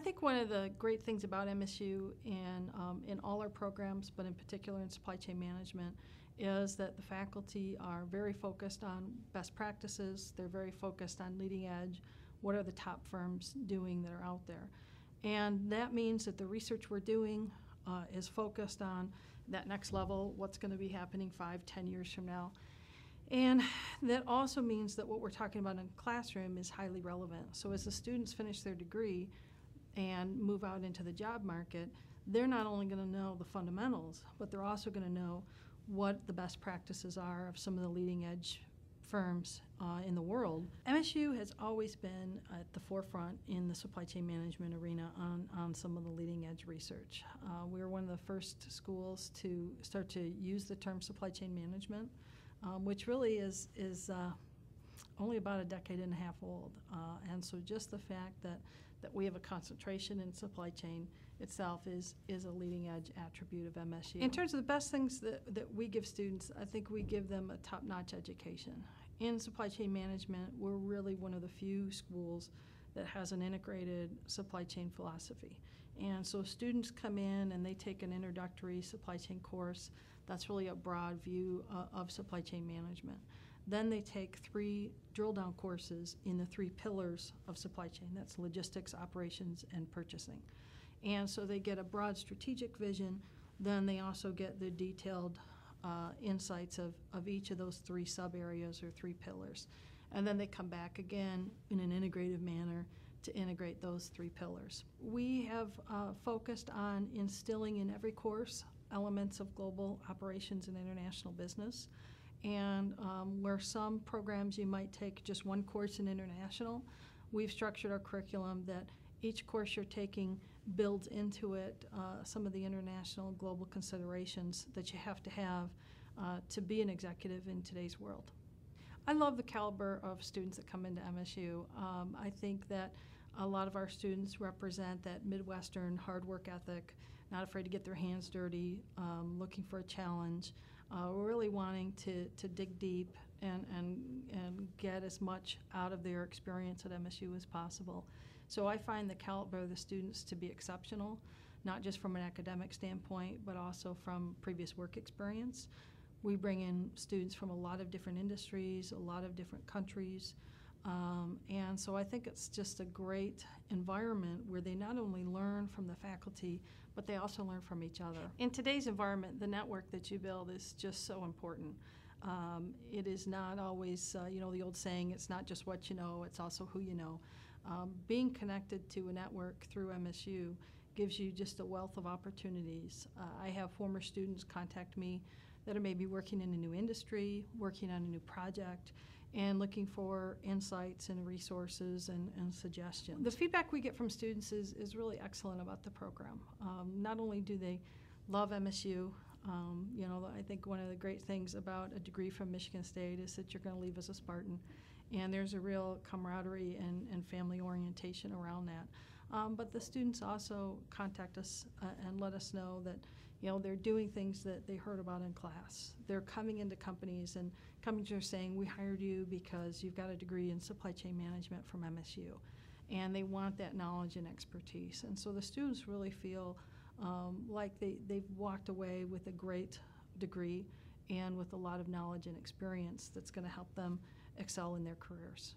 I think one of the great things about MSU and in all our programs, but in particular in supply chain management, is that the faculty are very focused on best practices. They're very focused on leading edge. What are the top firms doing that are out there? And that means that the research we're doing is focused on that next level, what's going to be happening 5, 10 years from now. And that also means that what we're talking about in the classroom is highly relevant. So as the students finish their degree and move out into the job market, they're not only going to know the fundamentals, but they're also going to know what the best practices are of some of the leading edge firms in the world. MSU has always been at the forefront in the supply chain management arena on some of the leading edge research. We were one of the first schools to start to use the term supply chain management, which really is only about a decade and a half old. And so just the fact that we have a concentration in supply chain itself is a leading edge attribute of MSU. In terms of the best things that we give students, I think we give them a top-notch education. In supply chain management, we're really one of the few schools that has an integrated supply chain philosophy. And so students come in and they take an introductory supply chain course. That's really a broad view of supply chain management. Then they take 3 drill-down courses in the 3 pillars of supply chain. That's logistics, operations, and purchasing. And so they get a broad strategic vision. Then they also get the detailed insights of each of those 3 sub-areas or 3 pillars. And then they come back again in an integrative manner to integrate those 3 pillars. We have focused on instilling in every course elements of global operations and international business. And where some programs you might take just 1 course in international, we've structured our curriculum that each course you're taking builds into it some of the international global considerations that you have to be an executive in today's world. I love the caliber of students that come into MSU. I think that a lot of our students represent that Midwestern hard work ethic, not afraid to get their hands dirty, looking for a challenge, really wanting to dig deep and get as much out of their experience at MSU as possible. So I find the caliber of the students to be exceptional, not just from an academic standpoint, but also from previous work experience. We bring in students from a lot of different industries, a lot of different countries, and so I think it's just a great environment where they not only learn from the faculty, but they also learn from each other. In today's environment, the network that you build is just so important. It is not always, the old saying, it's not just what you know, it's also who you know. Being connected to a network through MSU gives you just a wealth of opportunities. I have former students contact me that are maybe working in a new industry, working on a new project, and looking for insights and resources and suggestions. The feedback we get from students is really excellent about the program. Not only do they love MSU, I think one of the great things about a degree from Michigan State is that you're going to leave as a Spartan, and there's a real camaraderie and family orientation around that. But the students also contact us and let us know that they're doing things that they heard about in class. They're coming into companies and companies are saying, we hired you because you've got a degree in supply chain management from MSU. And they want that knowledge and expertise. And so the students really feel like they've walked away with a great degree and with a lot of knowledge and experience that's going to help them excel in their careers.